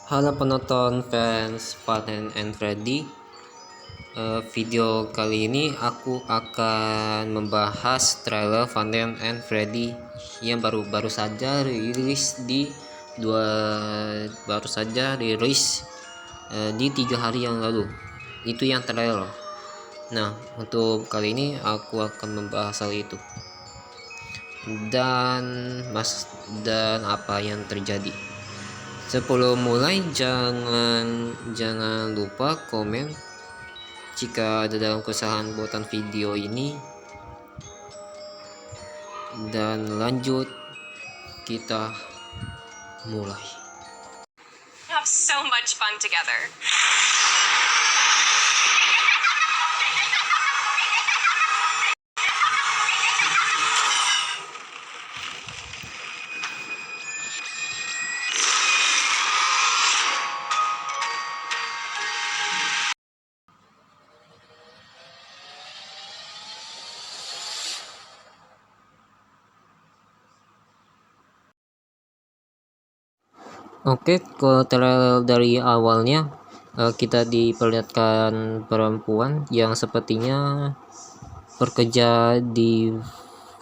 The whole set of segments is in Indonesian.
Halo penonton fans Fatan and Freddy. Video kali ini aku akan membahas trailer Fatan and Freddy yang baru saja rilis di 3 hari yang lalu. Itu yang trailer. Nah, untuk kali ini aku akan membahas hal itu dan apa yang terjadi. Sebelum mulai, jangan lupa komen jika ada dalam kesalahan buatan video ini, dan lanjut, kita mulai. Have so much fun together. Oke, ke trailer dari awalnya kita diperlihatkan perempuan yang sepertinya bekerja di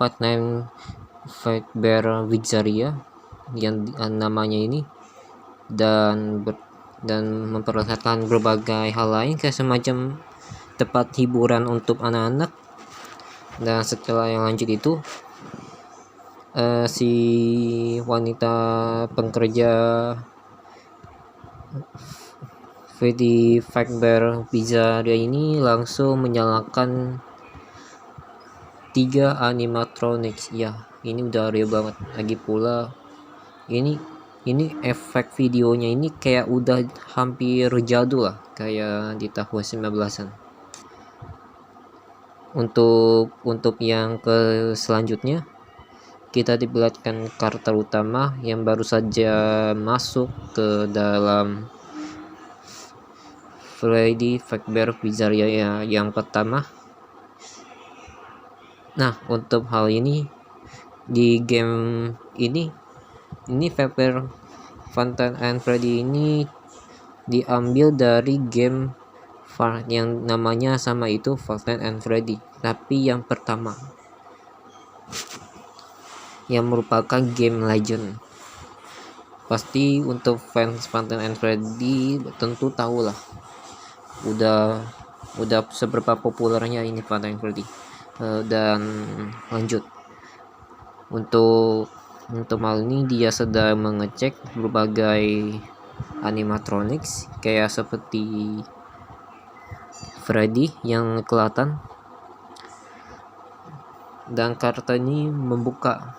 Fight Bear Pizzeria yang namanya ini, dan memperlihatkan berbagai hal lain kayak semacam tempat hiburan untuk anak-anak. Dan setelah yang lanjut itu, si wanita pekerja di Fight Bear Pizzeria ini langsung menyalakan 3 animatronics. Ya, ini udah real banget. Lagi pula ini efek videonya ini kayak udah hampir jadul lah, kayak di tahun 19-an. Untuk yang ke selanjutnya, kita diperlihatkan karakter utama yang baru saja masuk ke dalam Freddy Fazbear Pizzeria yang pertama. Nah, untuk hal ini di game ini Fazbear Fatan and Freddy ini diambil dari game yang namanya sama, itu Fatan and Freddy, tapi yang pertama, yang merupakan game legend. Pasti untuk fans Fatan and Freddy tentu tahu lah udah seberapa populernya ini Fatan and Freddy. Dan lanjut, untuk hal ini dia sedang mengecek berbagai animatronics kayak seperti Freddy yang kelihatan, dan karakter ini membuka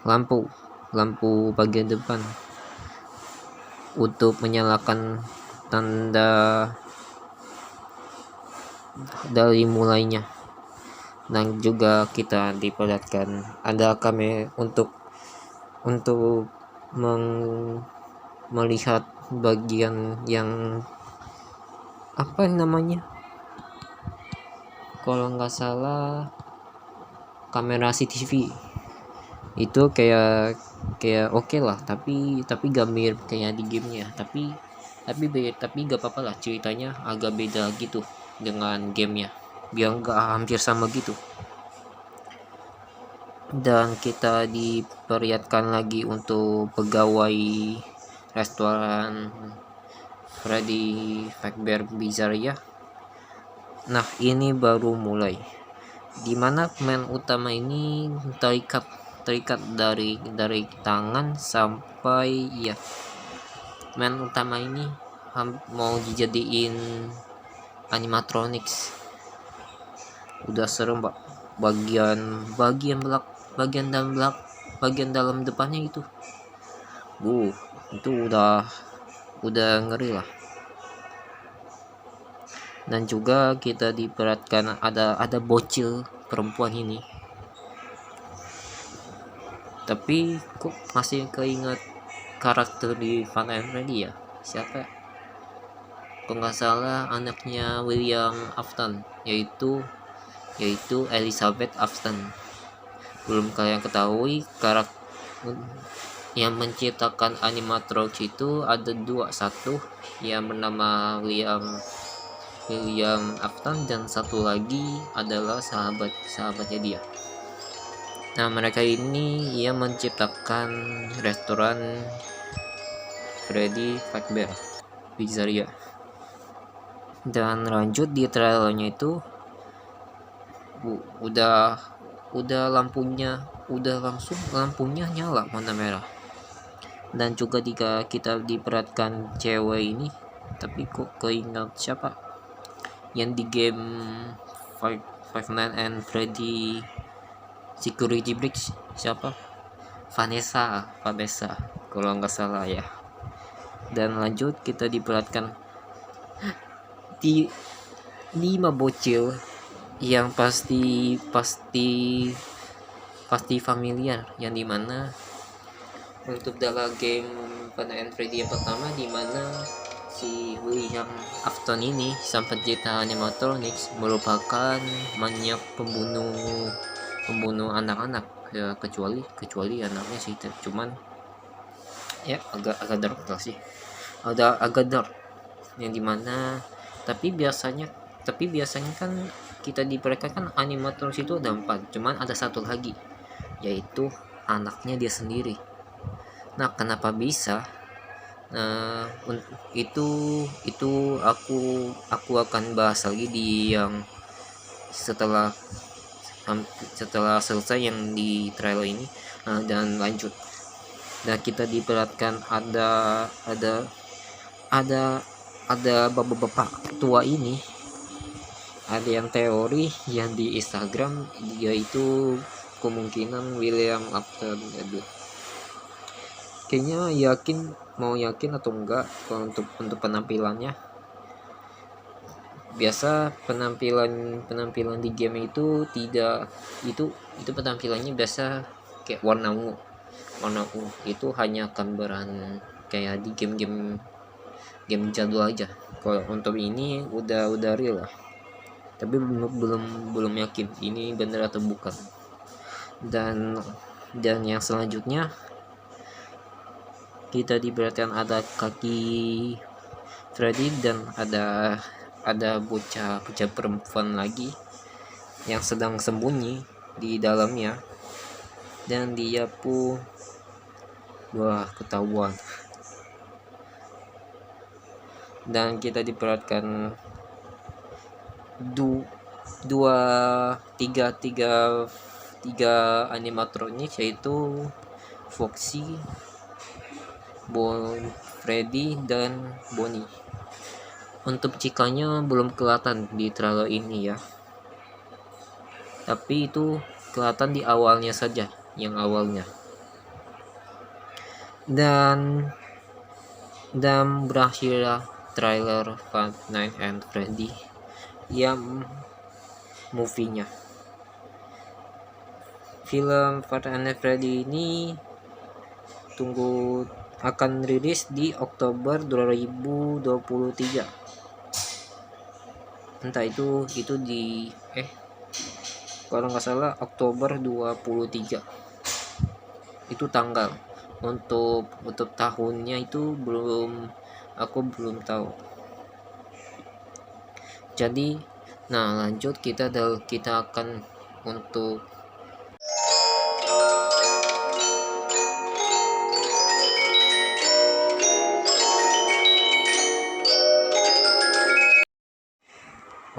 lampu bagian depan untuk menyalakan tanda dari mulainya. Dan juga kita diperlihatkan ada kamera untuk melihat bagian yang apa namanya, kalau nggak salah kamera CCTV. Itu kayak oke lah, tapi gak mirip kayak di gamenya, tapi gak apa-apa lah, ceritanya agak beda gitu dengan gamenya, biar gak hampir sama gitu. Dan kita diperlihatkan lagi untuk pegawai restoran Freddy Fazbear Pizzeria. Nah, ini baru mulai, dimana pemain utama ini terikat dari tangan sampai, ya, pemain utama ini mau dijadiin animatronics. Udah serem, Pak. Bagian dalam depannya itu udah ngeri lah. Dan juga kita diperhatikan ada bocil perempuan ini, tapi kok masih keinget karakter di Fun and Freddy ya, siapa? Kok nggak salah anaknya William Afton, yaitu Elizabeth Afton. Belum kalian ketahui yang menciptakan animatronics itu ada dua, satu yang bernama William Afton dan satu lagi adalah sahabatnya dia. Nah, mereka ini yang menciptakan restoran Freddy Fazbear Pizzeria. Dan lanjut di trailernya itu udah langsung lampunya nyala warna merah. Dan juga jika kita diperhatikan cewek ini, tapi kok keingat siapa yang di game Five Nights and Freddy Security Breach, siapa? Vanessa kalau nggak salah ya. Dan lanjut kita diperhatikan di 5 bocil yang pasti familiar, yang dimana untuk dalam game Five Nights at Freddy yang pertama, dimana si William Afton ini sang pencipta animatronics merupakan maniak pembunuh anak-anak ya, kecuali anaknya sih, cuman ya agak dark sih, agak dark, yang dimana tapi biasanya kan kita diperkirakan animatronics itu ada 4, cuman ada satu lagi, yaitu anaknya dia sendiri. Nah, kenapa bisa? Nah, itu aku akan bahas lagi di yang setelah selesai yang di trailer ini. Dan lanjut. Dan kita diperhatikan ada bapak-bapak tua ini, ada yang teori yang di Instagram, yaitu kemungkinan William Afton. Kayaknya mau yakin atau enggak kalau untuk penampilannya. Biasa penampilan di game itu tidak, itu penampilannya biasa kayak warna ungu itu hanya gambaran kayak di game jadul aja. Kalau untuk ini udah real lah, tapi belum yakin ini bener atau bukan. Dan yang selanjutnya kita diperhatikan ada kaki Freddy dan ada bocah perempuan lagi yang sedang sembunyi di dalamnya, dan dia pun ketahuan. Dan kita diperhatikan tiga animatronik, yaitu Foxy, Freddy, dan Bonnie. Untuk cikanya belum kelihatan di trailer ini ya, tapi itu kelihatan di awalnya saja, yang awalnya. Dan berakhirlah trailer Five Nights at Freddy yang movie-nya. Film Five Nights at Freddy ini akan rilis di Oktober 2023. Entah itu di kalau nggak salah Oktober 23 itu tanggal. Untuk tahunnya itu aku belum tahu. Jadi lanjut kita akan untuk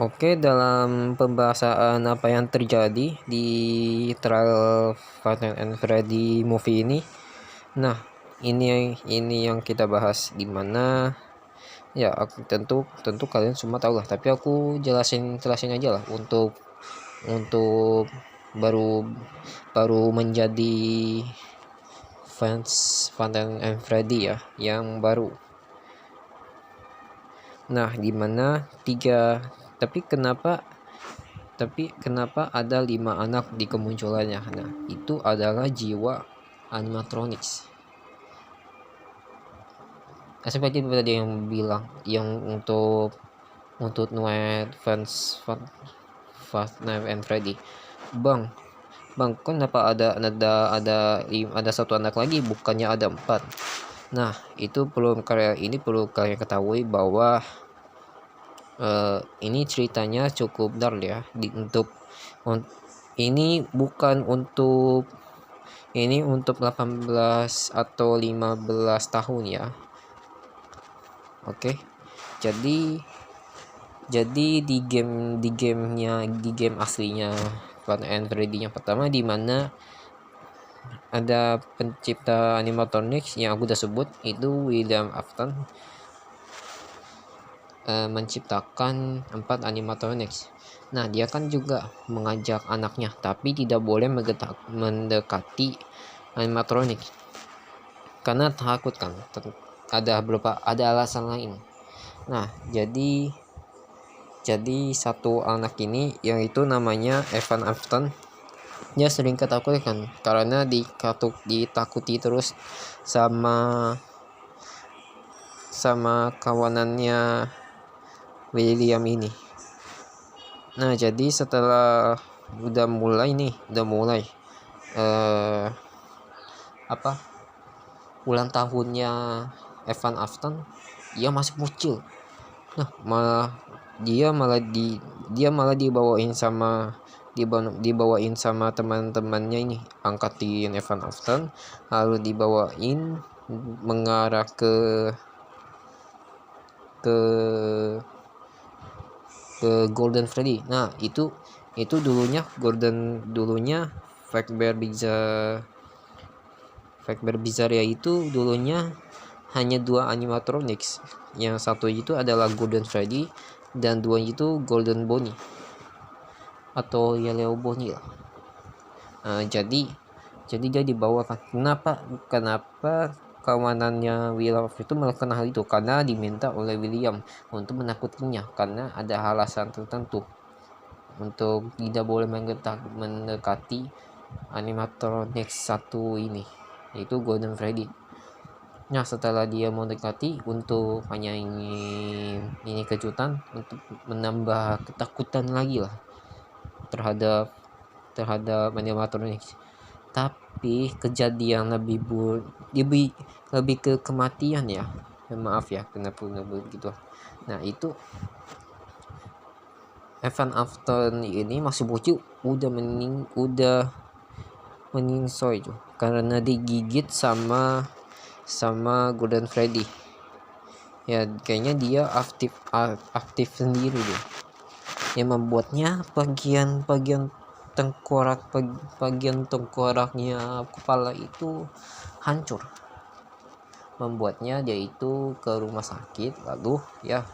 Oke, dalam pembahasan apa yang terjadi di trailer Five Nights at Freddy movie ini. Nah, ini yang kita bahas, dimana ya aku tentu kalian semua tahu lah, tapi aku jelasin aja lah untuk baru menjadi fans Five Nights at Freddy ya, yang baru. Nah, dimana tapi kenapa ada 5 anak di kemunculannya? Nah, itu adalah jiwa animatronics. Seperti tadi yang bilang, yang untuk fans Five Nights at Freddy, Bang, Bang, kenapa ada satu anak lagi, bukannya ada 4? Nah, itu perlu kalian ketahui bahwa ini ceritanya cukup dark ya. Ini bukan untuk 18 atau 15 tahun ya. Oke. Jadi di game aslinya Five Nights at Freddy yang pertama, di mana ada pencipta animatronics yang aku udah sebut, itu William Afton, menciptakan 4 animatronics. Nah, dia kan juga mengajak anaknya, tapi tidak boleh mendekati animatronics karena takut kan. Ada alasan lain. Nah, jadi satu anak ini, yang itu namanya Evan Afton, dia sering ketakutan karena ditakuti terus sama kawanannya William ini. Nah, jadi setelah udah mulai ulang tahunnya Evan Afton, dia masih bocil. Nah, dia malah dibawain sama teman-temannya ini, angkatin Evan Afton, lalu dibawain mengarah ke Golden Freddy. Nah, itu dulunya Fazbear Bizarre itu dulunya hanya 2 animatronics. Yang satu itu adalah Golden Freddy, dan 2 itu Golden Bonnie atau Yellow Bonnie lah. Jadi dia dibawakan. Kenapa kawanannya William itu melakukan hal itu? Karena diminta oleh William untuk menakutinya, karena ada alasan tertentu untuk tidak boleh mendekati animatronics satu ini, yaitu Golden Freddy. Nah, setelah dia mau dekati untuk hanya ini kejutan untuk menambah ketakutan lagi lah terhadap animatronics. Tapi kejadian lebih ke kematian ya. Maaf ya, kenapa begitu. Nah, itu Evan Afton ini masih bocil, udah meningsoy tuh karena digigit sama Golden Freddy. Ya, kayaknya dia aktif sendiri deh, yang membuatnya bagian tengkoraknya kepala itu hancur, membuatnya dia itu ke rumah sakit, lalu ya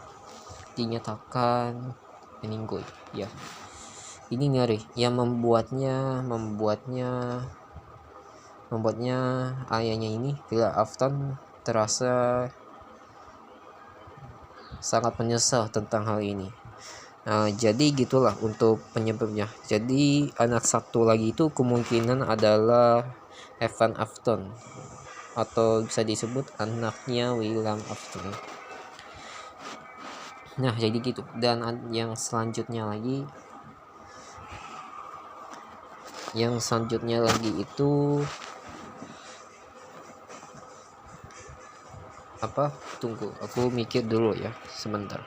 dinyatakan meninggal ya. Ini ngeri, yang membuatnya ayahnya ini, William Afton, terasa sangat menyesal tentang hal ini. Nah, jadi gitulah untuk penyebabnya. Jadi anak satu lagi itu kemungkinan adalah Evan Afton, atau bisa disebut anaknya William Afton. Nah, jadi gitu. Dan yang selanjutnya lagi itu apa? Tunggu, aku mikir dulu ya, sebentar.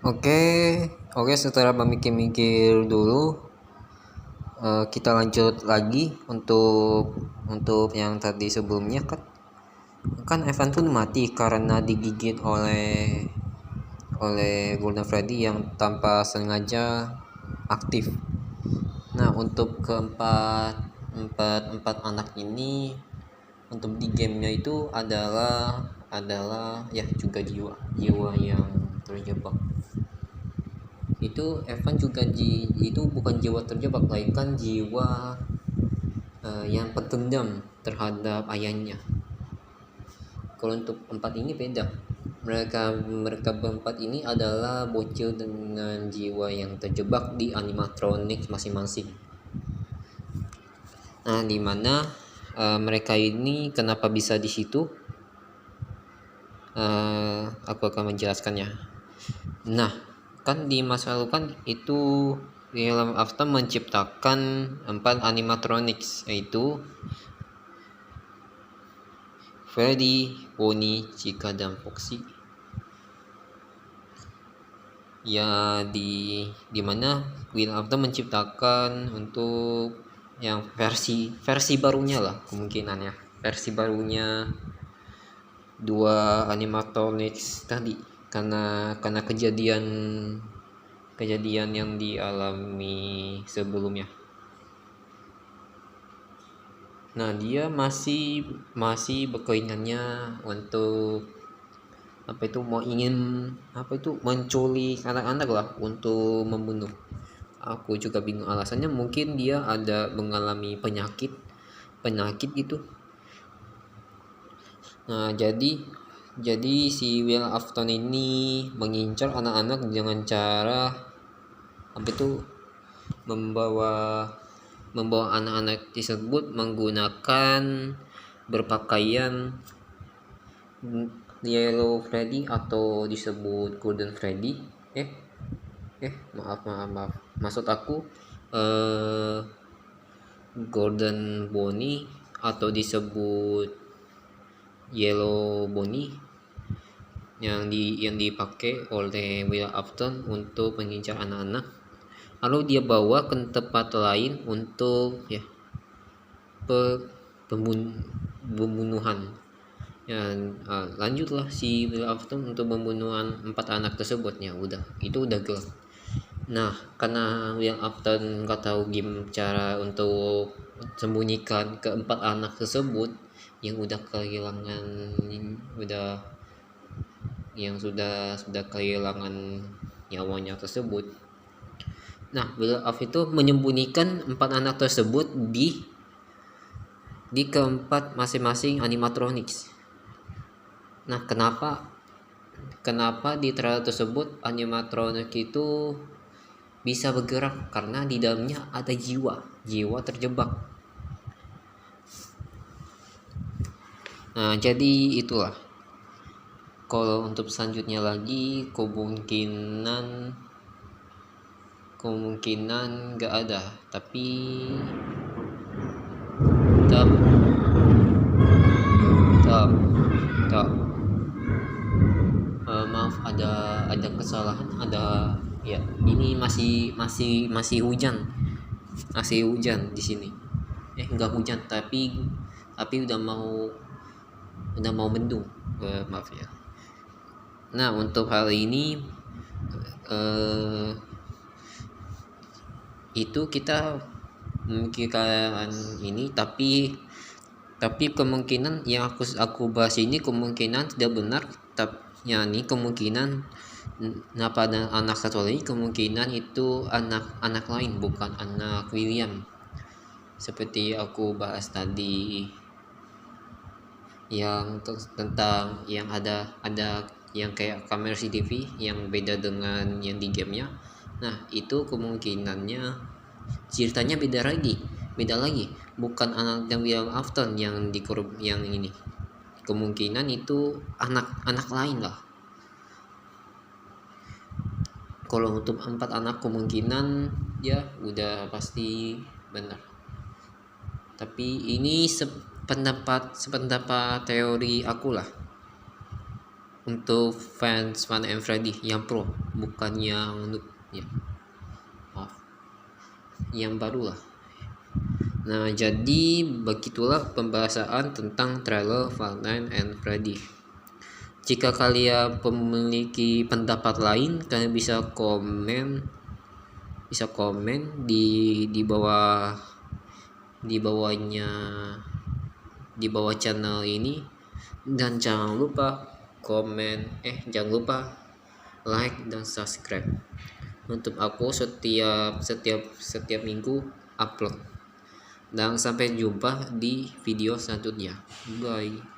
Oke, setelah memikir-mikir dulu, kita lanjut lagi untuk yang tadi sebelumnya kan Evan pun mati karena digigit oleh Golden Freddy yang tanpa sengaja aktif. Nah, untuk empat anak ini, untuk di gamenya itu adalah ya juga jiwa yang terjebak. Itu Evan juga itu bukan jiwa terjebak, melainkan jiwa yang pendendam terhadap ayahnya. Kalau untuk 4 ini beda. Mereka berempat ini adalah bocil dengan jiwa yang terjebak di animatronics masing-masing. Nah, dimana mereka ini kenapa bisa di situ? Aku akan menjelaskannya. Nah, kan di masa lalu kan itu Will Afton menciptakan 4 animatronics, yaitu Freddy, Bonnie, Chica, dan Foxy. Ya di mana Will Afton menciptakan untuk yang versi barunya lah, kemungkinannya versi barunya 2 animatronics tadi, karena kejadian yang dialami sebelumnya. Nah, dia masih berkeinginannya untuk menculik anak-anak lah untuk membunuh. Aku juga bingung alasannya, mungkin dia ada mengalami penyakit gitu. Nah, jadi si Will Afton ini mengincar anak-anak dengan cara membawa anak-anak tersebut menggunakan berpakaian Yellow Freddy atau disebut Golden Freddy. Maaf. Maksud aku Golden Bonnie atau disebut Yellow Bonnie yang dipakai oleh Will Afton untuk mengincar anak-anak. Lalu dia bawa ke tempat lain untuk pembunuhan. Lanjutlah si Will Afton untuk pembunuhan 4 anak tersebut. Itu udah gelap. Nah, karena Will Afton nggak tahu game cara untuk sembunyikan keempat anak tersebut yang sudah kehilangan nyawanya tersebut. Nah, Will Afton itu menyembunyikan 4 anak tersebut di keempat masing-masing animatronics. Nah, kenapa di trailer tersebut animatronic itu bisa bergerak? Karena di dalamnya ada jiwa terjebak. Nah, jadi itulah. Kalau untuk selanjutnya lagi kemungkinan nggak ada, tapi maaf, ada kesalahan, ini masih hujan di sini. Enggak hujan, tapi udah mau mendung. Maaf ya. Nah, untuk hal ini itu kita memikirkan ini, tapi kemungkinan yang aku bahas ini kemungkinan tidak benar. Ini kemungkinan pada anak satu lagi, kemungkinan itu anak lain, bukan anak William, seperti aku bahas tadi, yang tentang yang ada yang kayak kamera CCTV yang beda dengan yang di gamenya. Nah, itu kemungkinannya ceritanya beda lagi, bukan anak yang Will Afton yang ini. Kemungkinan itu anak lain lah. Kalau untuk 4 anak kemungkinan udah pasti benar. Tapi ini sependapat teori aku lah, untuk fans Fan and Freddy yang pro, bukan yang noob yang baru lah. Nah, jadi begitulah pembahasan tentang trailer Five Nights at Freddy. Jika kalian memiliki pendapat lain, kalian bisa komen di bawah channel ini, dan jangan lupa like dan subscribe untuk aku setiap minggu upload. Dan sampai jumpa di video selanjutnya. Bye.